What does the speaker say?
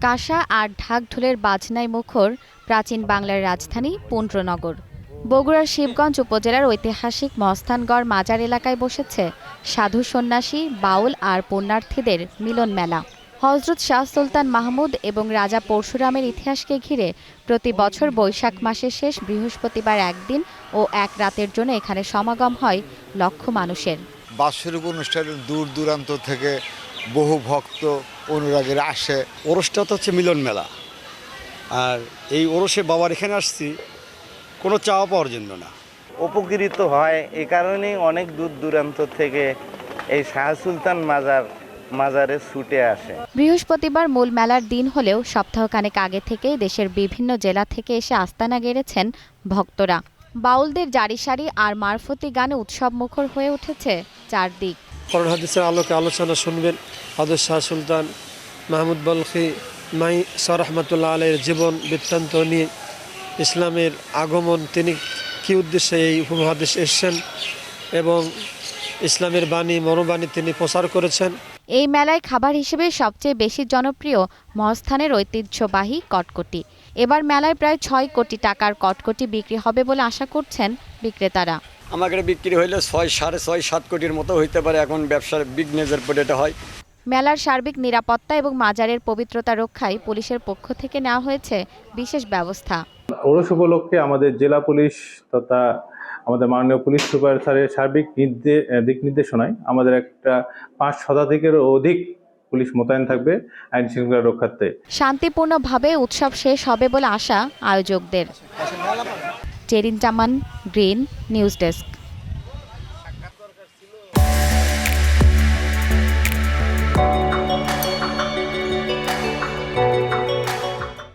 কাঁসা আর ঢাক ঢোলের বাজনায় মুখর প্রাচীন বাংলার রাজধানী পুন্ড্রনগর। বগুড়ার শিবগঞ্জ উপজেলার ঐতিহাসিক মস্তানগড় মাজার এলাকায় বসেছে সাধু সন্ন্যাসী, বাউল আর পুণ্যার্থীদের মিলন মেলা। হযরত শাহ সুলতান মাহমুদ এবং রাজা পরশুরামের ইতিহাসকে ঘিরে প্রতি বছর বৈশাখ মাসের শেষ বৃহস্পতিবার একদিন ও এক রাতের জন্য এখানে সমাগম হয় লক্ষ মানুষের। বাৎসরিক অনুষ্ঠানে দূর দূরান্ত থেকে বহু ভক্ত অনুরাগীরা আসে। ওরসটা তো হচ্ছে মিলন মেলা, আর এই ওরসে বাবার এখানে আসছি কোনো চাওয়া পাওয়ার জন্য না, উপকৃত হয়। এই কারণেই অনেক দূর দূরান্ত থেকে এই শাহ সুলতান মাজারে ছুটে আসে। বৃহস্পতিবার মূল মেলার দিন হলেও সপ্তাহখানেক আগে থেকেই দেশের বিভিন্ন জেলা থেকে এসে আস্তানা গেড়েছেন ভক্তরা। বাউলদের জারি সারি আর মারফতি গানে উৎসব মুখর হয়ে উঠেছে চারদিক। কোরআন হাদিসের আলোকে আলোচনা শুনবেন হযরত শাহ সুলতান মাহমুদ বলখি মাই রহমাতুল্লাহ আলাইহির জীবন বৃত্তান্ত নিয়ে ইসলামের আগমন, তিনি কী উদ্দেশ্যে এই উপমহাদেশে এসেছেন এবং ইসলামের বাণী মনোবাণী তিনি প্রচার করেছেন। এই মেলায় খাবার হিসেবে সবচেয়ে বেশি জনপ্রিয় মহাস্থানের ঐতিহ্যবাহী কটকটি। এবার মেলায় প্রায় ৬ কোটি টাকার কটকটি বিক্রি হবে বলে আশা করছেন বিক্রেতারা। আমাদের বিক্রি হইলে ৬, ৬.৫, ৭ কোটির মতো হইতে পারে। এখন ব্যবসার বিঘ্নের পরে এটা হয়। মেলার সার্বিক নিরাপত্তা এবং মাজারের পবিত্রতা রক্ষায় পুলিশের পক্ষ থেকে নেওয়া হয়েছে বিশেষ ব্যবস্থা। ওরস উপলক্ষে আমাদের জেলা পুলিশ তথা আমাদের মাননীয় পুলিশ সুপার স্যারের সার্বিক দিক নির্দেশনায় আমাদের একটা ৫ শতাধিকেরও অধিক পুলিশ মোতায়েন থাকবে আইন শৃঙ্খলা রক্ষার্থে। শান্তিপূর্ণভাবে উৎসব শেষ হবে বলে আশা আয়োজকদের। জেরিন জামান, গ্রিন নিউজ ডেস্ক।